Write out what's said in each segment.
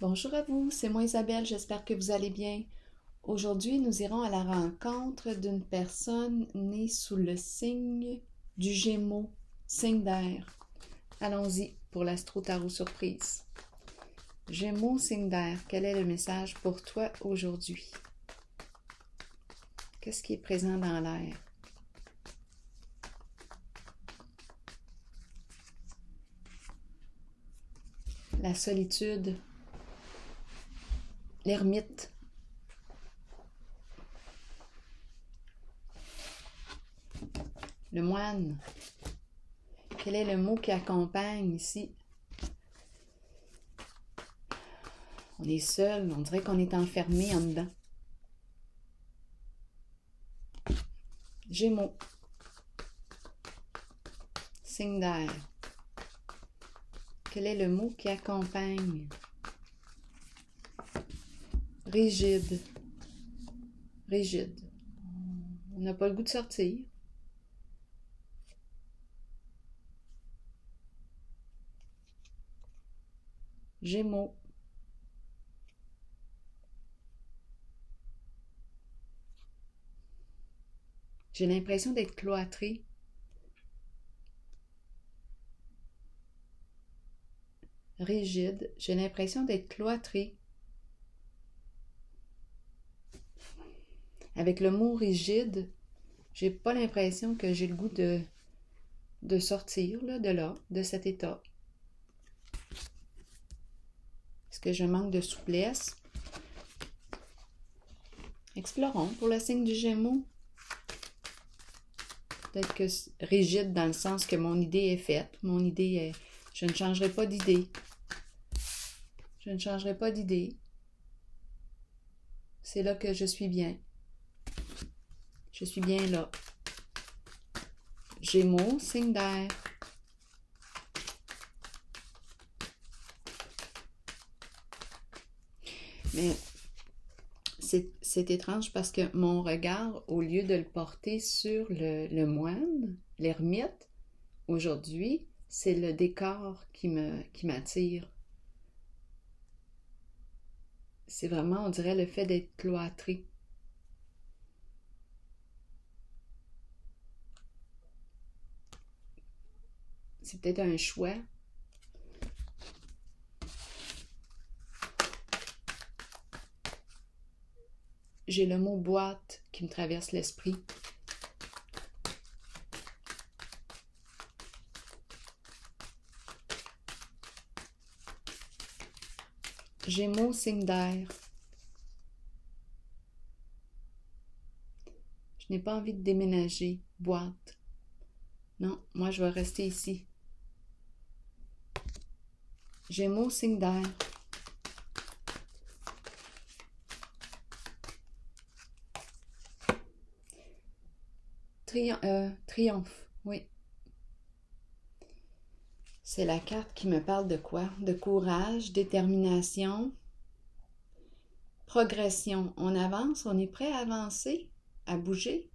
Bonjour à vous, c'est moi Isabelle, j'espère que vous allez bien. Aujourd'hui, nous irons à la rencontre d'une personne née sous le signe du Gémeaux, signe d'air. Allons-y pour l'astro-tarot surprise. Gémeaux, signe d'air, quel est le message pour toi aujourd'hui? Qu'est-ce qui est présent dans l'air? La solitude, l'ermite. Le moine. Quel est le mot qui accompagne ici? On est seul, on dirait qu'on est enfermé en dedans. Gémeaux. Signe d'air. Quel est le mot qui accompagne? Rigide. Rigide. On n'a pas le goût de sortir. Gémeaux. J'ai l'impression d'être cloîtrée. Rigide. J'ai l'impression d'être cloîtrée. Avec le mot rigide, j'ai pas l'impression que j'ai le goût de sortir là, de cet état. Est-ce que je manque de souplesse? Explorons pour le signe du Gémeaux. Peut-être que rigide dans le sens que mon idée est faite. Mon idée est... Je ne changerai pas d'idée. Je ne changerai pas d'idée. C'est là que je suis bien. Je suis bien là. Gémeaux, signe d'air. Mais c'est étrange parce que mon regard, au lieu de le porter sur le moine, l'ermite, aujourd'hui, c'est le décor qui m'attire. C'est vraiment, on dirait, le fait d'être cloîtré. C'est peut-être un choix. J'ai le mot boîte qui me traverse l'esprit. Gémeaux, signe d'air. Je n'ai pas envie de déménager. Boîte. Non, moi je vais rester ici. Gémeaux, signe d'air. Triomphe, oui. C'est la carte qui me parle de quoi? De courage, détermination, progression. On avance, on est prêt à avancer, à bouger.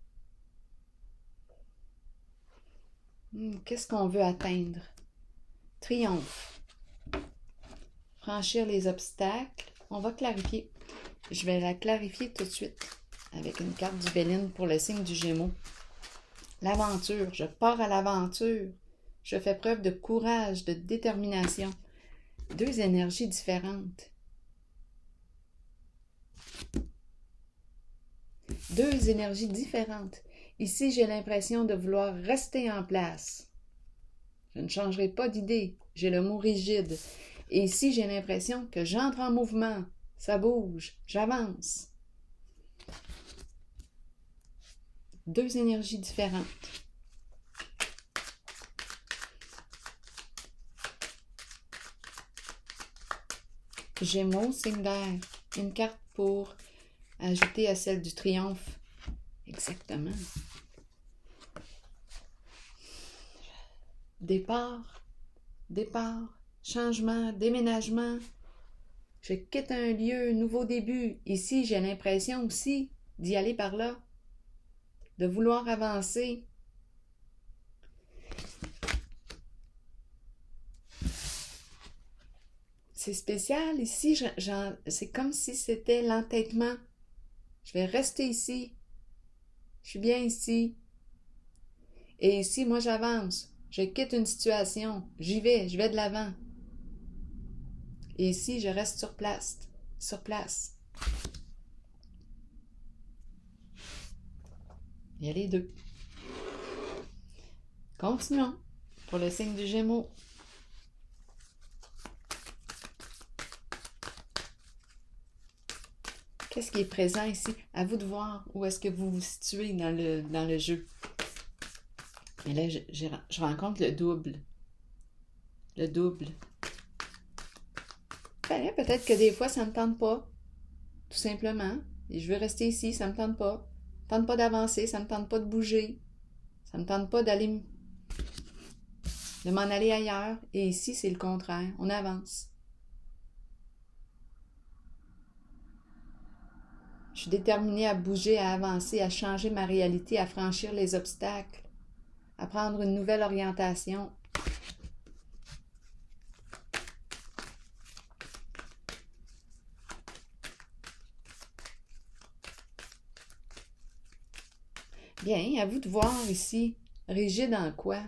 Qu'est-ce qu'on veut atteindre? Triomphe. Franchir les obstacles. On va clarifier. Je vais la clarifier tout de suite avec une carte du Béline pour le signe du Gémeaux. L'aventure. Je pars à l'aventure. Je fais preuve de courage, de détermination. Deux énergies différentes. Deux énergies différentes. Ici, j'ai l'impression de vouloir rester en place. Je ne changerai pas d'idée. J'ai le mot rigide. Et ici, j'ai l'impression que j'entre en mouvement. Ça bouge. J'avance. Deux énergies différentes. Gémeaux, signe d'air. Une carte pour ajouter à celle du triomphe. Exactement. Départ, changement, déménagement. Je quitte un lieu, nouveau début. Ici, j'ai l'impression aussi d'y aller par là, de vouloir avancer. c'est spécial. Ici, c'est comme si c'était l'entêtement. Je vais rester ici. Je suis bien ici. Et ici, moi, j'avance. Je quitte une situation. Je vais de l'avant. Et ici, je reste sur place. Sur place. Il y a les deux. Continuons pour le signe du Gémeaux. Qu'est-ce qui est présent ici? À vous de voir où est-ce que vous vous situez dans le jeu. Et là, je rencontre le double. Le double. Ben, peut-être que des fois, ça ne me tente pas. Tout simplement. Et je veux rester ici, ça ne me tente pas. Ça ne me tente pas d'avancer, ça ne me tente pas de bouger. Ça ne me tente pas de m'en aller ailleurs. Et ici, c'est le contraire. On avance. Je suis déterminée à bouger, à avancer, à changer ma réalité, à franchir les obstacles, à prendre une nouvelle orientation. Bien, à vous de voir ici. Rigide en quoi?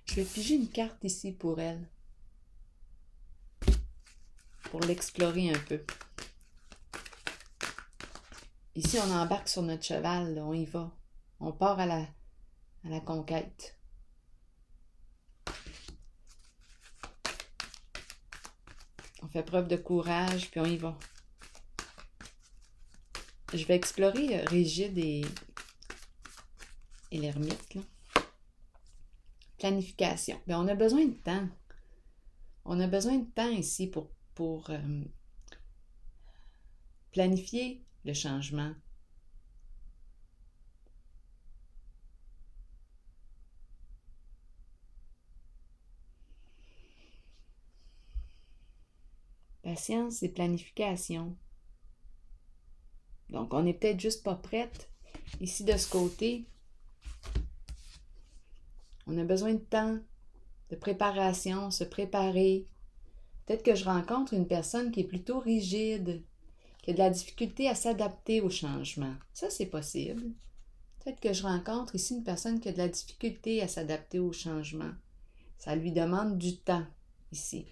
Je vais piger une carte ici pour elle. Pour l'explorer un peu. Ici, on embarque sur notre cheval, là, on y va. On part à la conquête. On fait preuve de courage, puis on y va. Je vais explorer Rigide et l'ermite, là. Planification. Bien, on a besoin de temps. On a besoin de temps ici pour planifier le changement. Patience et planification. Donc, on n'est peut-être juste pas prête. Ici, de ce côté, on a besoin de temps, de préparation, se préparer. Peut-être que je rencontre une personne qui est plutôt rigide, qui a de la difficulté à s'adapter au changement. Ça, c'est possible. Peut-être que je rencontre ici une personne qui a de la difficulté à s'adapter au changement. Ça lui demande du temps, ici.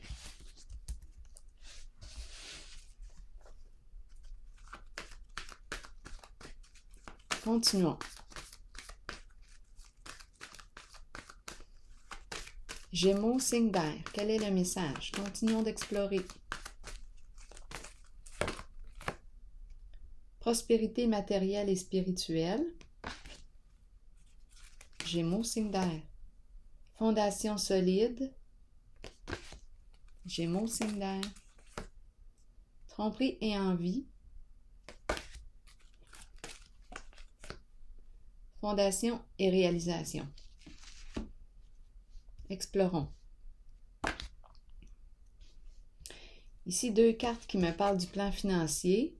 Continuons. Gémeaux, signe d'air. Quel est le message? Continuons d'explorer. Prospérité matérielle et spirituelle. Gémeaux, signe d'air. Fondation solide. Gémeaux, signe d'air. Tromperie et envie. Fondation et réalisation. Explorons. Ici, deux cartes qui me parlent du plan financier.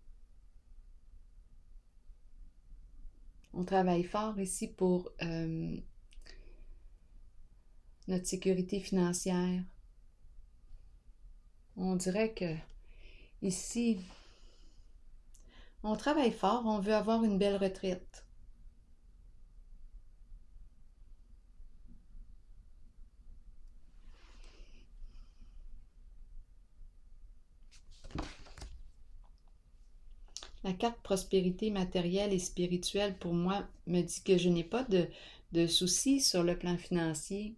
On travaille fort ici pour notre sécurité financière. On dirait que ici, on travaille fort, on veut avoir une belle retraite. La carte prospérité matérielle et spirituelle, pour moi, me dit que je n'ai pas de soucis sur le plan financier.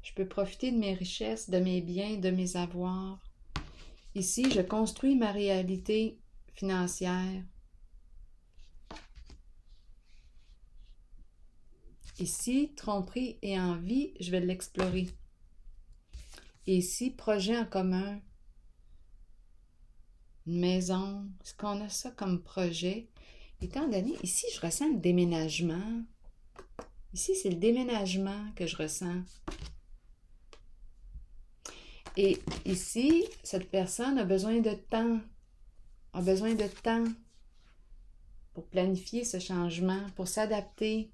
Je peux profiter de mes richesses, de mes biens, de mes avoirs. Ici, je construis ma réalité financière. Ici, tromperie et envie, je vais l'explorer. Et ici, projet en commun. Une maison, est-ce qu'on a ça comme projet? Étant donné, ici, je ressens le déménagement. Ici, c'est le déménagement que je ressens. Et ici, cette personne a besoin de temps. A besoin de temps pour planifier ce changement, pour s'adapter.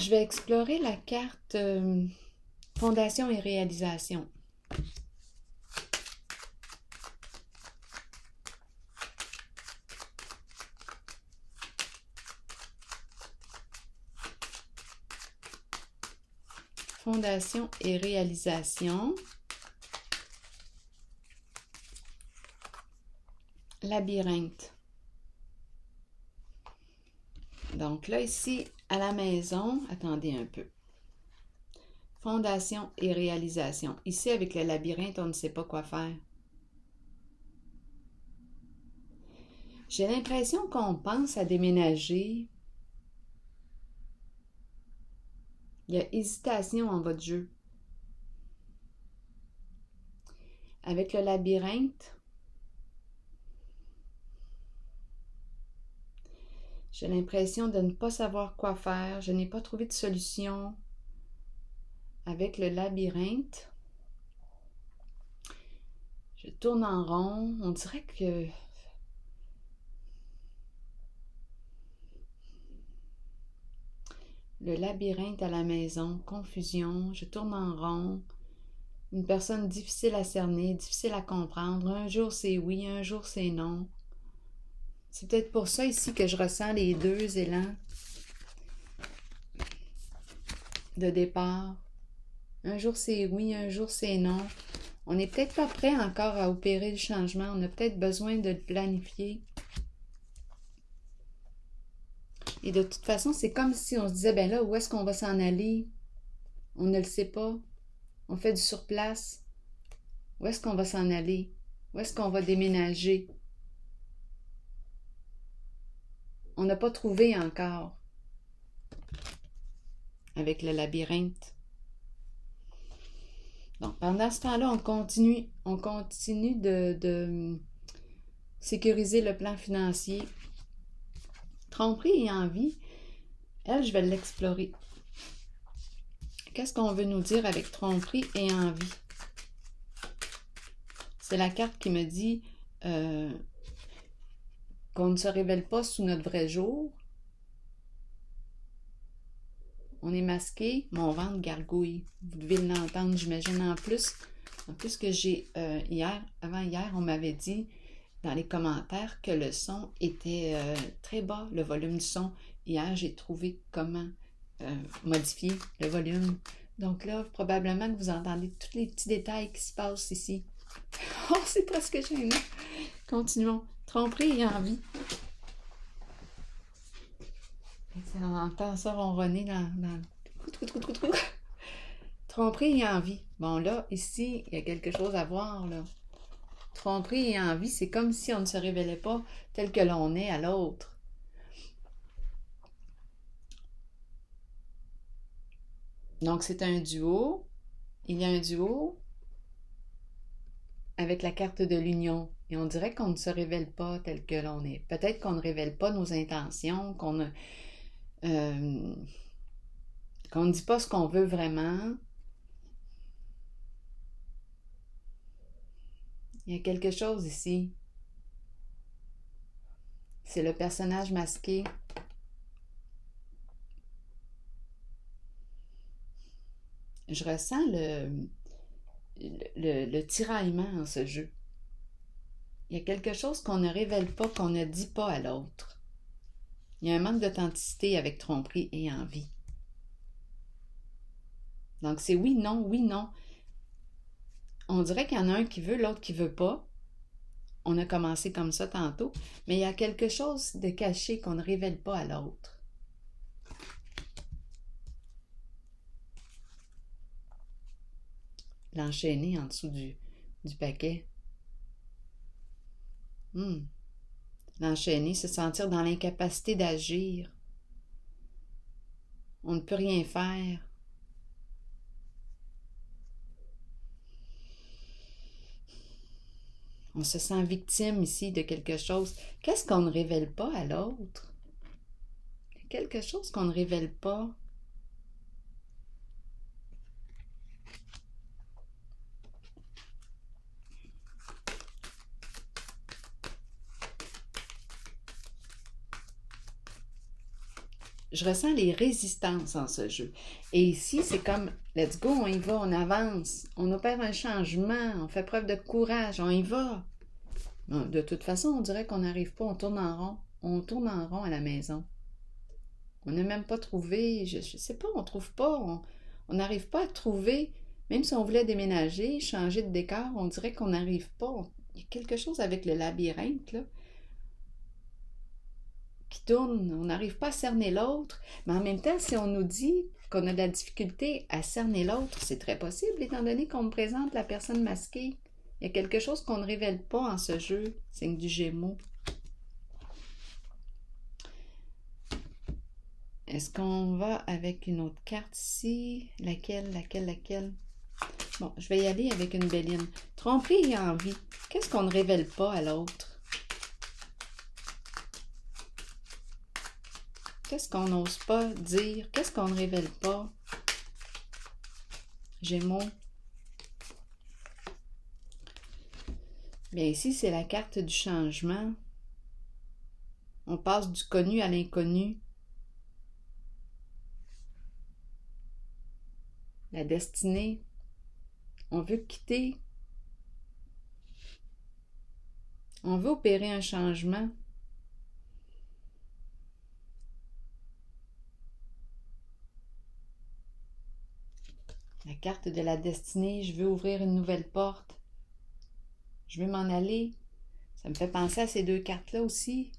Je vais explorer la carte Fondation et réalisation. Fondation et réalisation. Labyrinthe. Donc là, ici, à la maison, attendez un peu. Fondation et réalisation. Ici, avec le labyrinthe, on ne sait pas quoi faire. J'ai l'impression qu'on pense à déménager. Il y a hésitation en votre jeu. Avec le labyrinthe, j'ai l'impression de ne pas savoir quoi faire. Je n'ai pas trouvé de solution. Avec le labyrinthe, je tourne en rond. On dirait que le labyrinthe à la maison, confusion, je tourne en rond. Une personne difficile à cerner, difficile à comprendre. Un jour c'est oui, un jour c'est non. C'est peut-être pour ça ici que je ressens les deux élans de départ. Un jour c'est oui, un jour c'est non. On n'est peut-être pas prêt encore à opérer le changement. On a peut-être besoin de le planifier. Et de toute façon, c'est comme si on se disait, ben là, où est-ce qu'on va s'en aller? On ne le sait pas. On fait du surplace. Où est-ce qu'on va s'en aller? Où est-ce qu'on va déménager? On n'a pas trouvé encore avec le labyrinthe. Donc, pendant ce temps-là, on continue de sécuriser le plan financier. Tromperie et envie, elle, je vais l'explorer. Qu'est-ce qu'on veut nous dire avec tromperie et envie? C'est la carte qui me dit qu'on ne se révèle pas sous notre vrai jour. On est masqué, mon ventre gargouille. Vous devez l'entendre, j'imagine. En plus que j'ai avant hier, on m'avait dit dans les commentaires que le son était très bas, le volume du son. Hier, j'ai trouvé comment modifier le volume. Donc là, probablement que vous entendez tous les petits détails qui se passent ici. Oh, c'est presque gênant. Continuons. Tromperie et envie. On entend ça ronronner dans le... Tromperie et envie. Bon, là, ici, il y a quelque chose à voir, là. Tromperie et envie, c'est comme si on ne se révélait pas tel que l'on est à l'autre. Donc, c'est un duo. Il y a un duo avec la carte de l'union. Et on dirait qu'on ne se révèle pas tel que l'on est. Peut-être qu'on ne révèle pas nos intentions, qu'on ne dit pas ce qu'on veut vraiment. Il y a quelque chose ici. C'est le personnage masqué. Je ressens le tiraillement en ce jeu. Il y a quelque chose qu'on ne révèle pas, qu'on ne dit pas à l'autre. Il y a un manque d'authenticité avec tromperie et envie. Donc c'est oui, non, oui, non. On dirait qu'il y en a un qui veut, l'autre qui veut pas. On a commencé comme ça tantôt, mais il y a quelque chose de caché qu'on ne révèle pas à l'autre. L'enchaîner en dessous du paquet. L'enchaîner, se sentir dans l'incapacité d'agir. On ne peut rien faire. On se sent victime ici de quelque chose. Qu'est-ce qu'on ne révèle pas à l'autre? Quelque chose qu'on ne révèle pas. je ressens les résistances en ce jeu. Et ici, c'est comme, let's go, on y va, on avance, on opère un changement, on fait preuve de courage, on y va. Bon, de toute façon, on dirait qu'on n'arrive pas, on tourne en rond. On tourne en rond à la maison. On n'a même pas trouvé, je sais pas, on trouve pas, on n'arrive pas à trouver, même si on voulait déménager, changer de décor, on dirait qu'on n'arrive pas. Il y a quelque chose avec le labyrinthe, là, qui tourne, on n'arrive pas à cerner l'autre, mais en même temps, si on nous dit qu'on a de la difficulté à cerner l'autre, c'est très possible, étant donné qu'on me présente la personne masquée. Il y a quelque chose qu'on ne révèle pas en ce jeu, signe du Gémeaux. Est-ce qu'on va avec une autre carte ici? Laquelle? Bon, je vais y aller avec une béline. Tromperie et envie. Qu'est-ce qu'on ne révèle pas à l'autre? Qu'est-ce qu'on n'ose pas dire? Qu'est-ce qu'on ne révèle pas? Gémeaux. Bien, ici, c'est la carte du changement. On passe du connu à l'inconnu. La destinée. On veut quitter. On veut opérer un changement. La carte de la destinée, je veux ouvrir une nouvelle porte. Je veux m'en aller. Ça me fait penser à ces deux cartes-là aussi.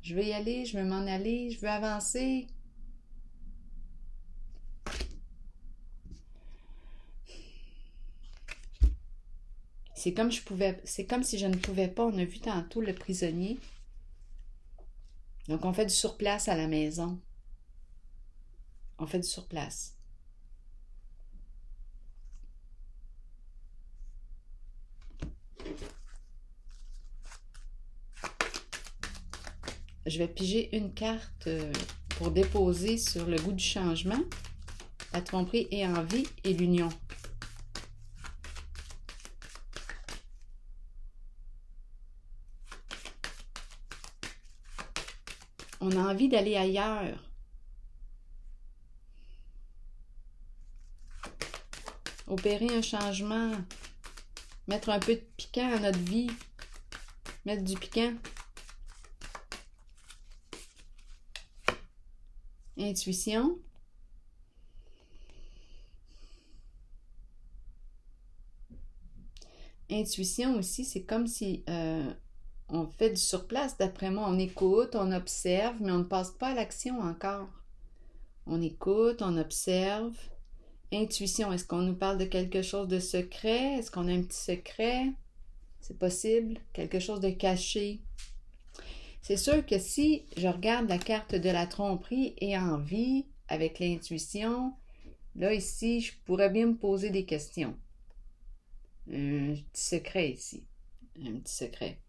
Je veux y aller, je veux m'en aller, je veux avancer. C'est comme si je ne pouvais pas. On a vu tantôt le prisonnier. Donc, on fait du surplace à la maison. On fait du surplace. Je vais piger une carte pour déposer sur le goût du changement, la tromperie et envie et l'union. On a envie d'aller ailleurs. Opérer un changement. Mettre un peu de piquant à notre vie. Mettre du piquant. Intuition. Intuition aussi, c'est comme si on fait du surplace. D'après moi, on écoute, on observe, mais on ne passe pas à l'action encore. On écoute, on observe. Intuition, est-ce qu'on nous parle de quelque chose de secret? Est-ce qu'on a un petit secret? C'est possible. Quelque chose de caché. C'est sûr que si je regarde la carte de la tromperie et envie avec l'intuition, là ici, je pourrais bien me poser des questions. Un petit secret ici. Un petit secret.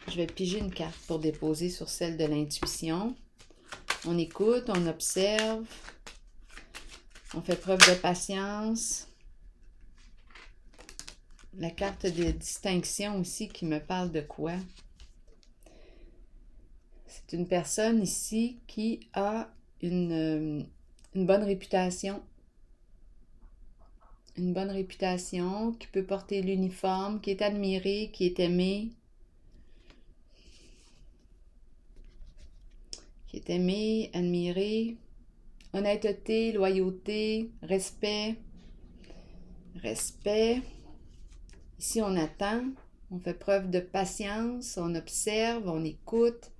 Je vais piger une carte pour déposer sur celle de l'intuition. On écoute, on observe, on fait preuve de patience. La carte de distinction aussi qui me parle de quoi? C'est une personne ici qui a une bonne réputation. Une bonne réputation, qui peut porter l'uniforme, qui est admiré, qui est aimé. Qui est aimé, admiré. Honnêteté, loyauté, respect. Respect. Ici, on attend, on fait preuve de patience, on observe, on écoute.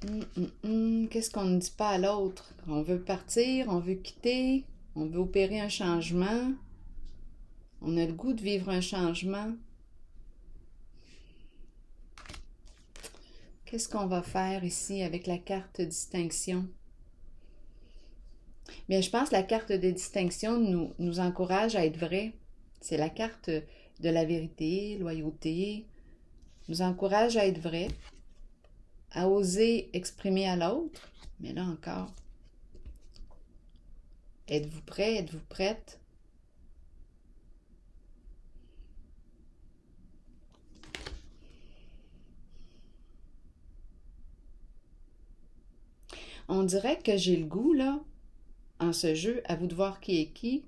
Qu'est-ce qu'on ne dit pas à l'autre? On veut partir, on veut quitter, on veut opérer un changement. On a le goût de vivre un changement. Qu'est-ce qu'on va faire ici avec la carte de distinction? Bien, je pense que la carte de distinction nous encourage à être vrai. C'est la carte de la vérité, loyauté, nous encourage à être vrai, à oser exprimer à l'autre. Mais là encore, êtes-vous prêt, êtes-vous prête? On dirait que j'ai le goût, là, en ce jeu, à vous de voir qui est qui.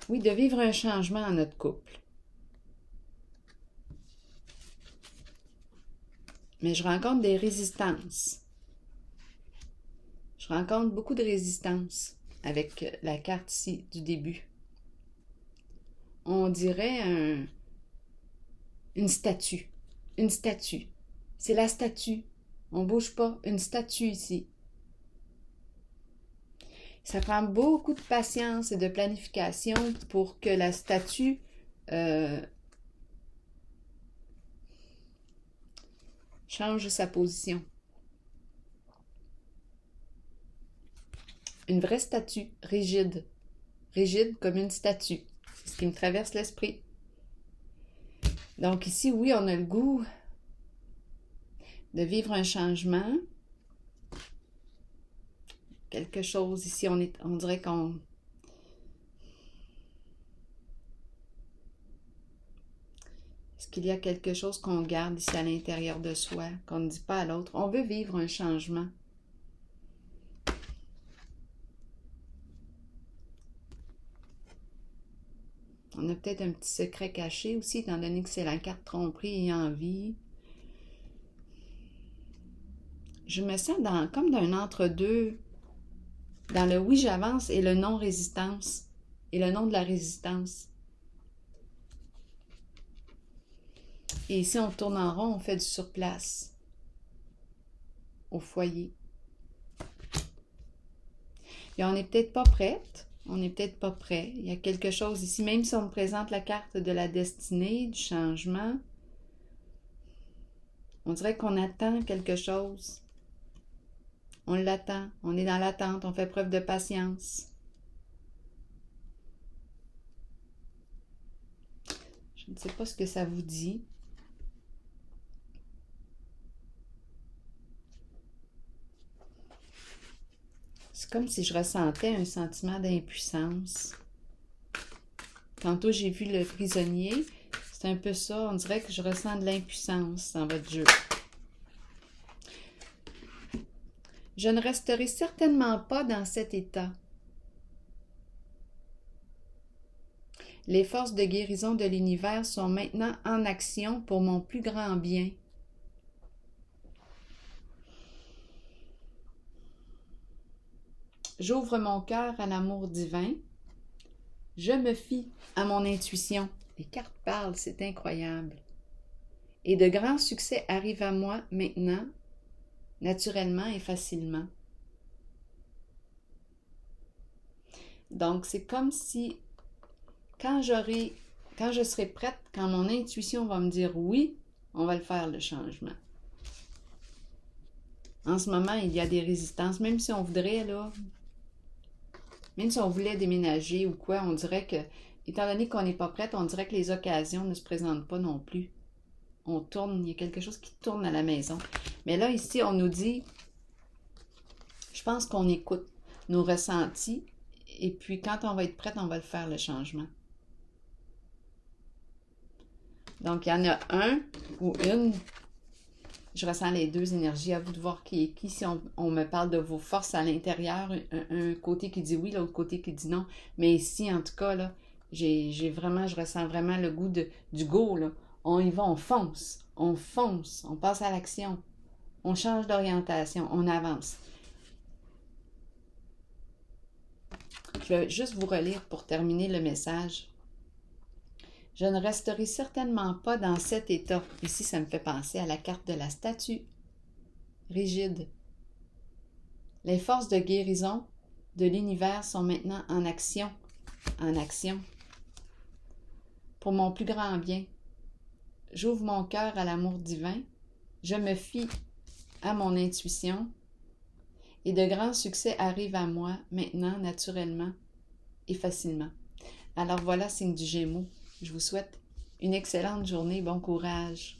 Oui, de vivre un changement en notre couple. Mais je rencontre des résistances. Je rencontre beaucoup de résistances avec la carte ici du début. On dirait une statue. Une statue. C'est la statue. On ne bouge pas. Une statue ici. Ça prend beaucoup de patience et de planification pour que la statue change sa position. Une vraie statue, rigide. Rigide comme une statue. C'est ce qui me traverse l'esprit. Donc ici, oui, on a le goût de vivre un changement. Quelque chose ici, on dirait qu'on... Est-ce qu'il y a quelque chose qu'on garde ici à l'intérieur de soi, qu'on ne dit pas à l'autre? On veut vivre un changement. On a peut-être un petit secret caché aussi, étant donné que c'est la carte tromperie et envie. Je me sens comme d'un entre-deux, dans le oui j'avance et le non-résistance, et le non de la résistance. Et ici on tourne en rond, on fait du surplace, au foyer. Et on n'est peut-être pas prête, on n'est peut-être pas prêt. Il y a quelque chose ici, même si on me présente la carte de la destinée, du changement, on dirait qu'on attend quelque chose. On l'attend, on est dans l'attente, on fait preuve de patience. Je ne sais pas ce que ça vous dit. C'est comme si je ressentais un sentiment d'impuissance. Tantôt, j'ai vu le prisonnier. C'est un peu ça. On dirait que je ressens de l'impuissance dans votre jeu. Je ne resterai certainement pas dans cet état. Les forces de guérison de l'univers sont maintenant en action pour mon plus grand bien. J'ouvre mon cœur à l'amour divin. Je me fie à mon intuition. Les cartes parlent, c'est incroyable. Et de grands succès arrivent à moi maintenant, naturellement et facilement. Donc, c'est comme si, quand je serai prête, quand mon intuition va me dire oui, on va le faire, le changement. En ce moment, il y a des résistances, même si on voudrait, là, même si on voulait déménager ou quoi, on dirait que, étant donné qu'on n'est pas prête, on dirait que les occasions ne se présentent pas non plus. On tourne, il y a quelque chose qui tourne à la maison. Mais là, ici, on nous dit, je pense qu'on écoute nos ressentis, et puis quand on va être prête, on va le faire, le changement. Donc, il y en a un ou une, je ressens les deux énergies, à vous de voir qui est qui. Si on me parle de vos forces à l'intérieur, un côté qui dit oui, l'autre côté qui dit non. Mais ici, en tout cas, là, je ressens vraiment le goût du go, là. On y va, on fonce, on passe à l'action, on change d'orientation, on avance. Je vais juste vous relire pour terminer le message. Je ne resterai certainement pas dans cet état. Ici, ça me fait penser à la carte de la statue, rigide. Les forces de guérison de l'univers sont maintenant en action, pour mon plus grand bien. J'ouvre mon cœur à l'amour divin, je me fie à mon intuition, et de grands succès arrivent à moi maintenant, naturellement et facilement. Alors voilà, signe du Gémeaux. Je vous souhaite Une excellente journée, bon courage.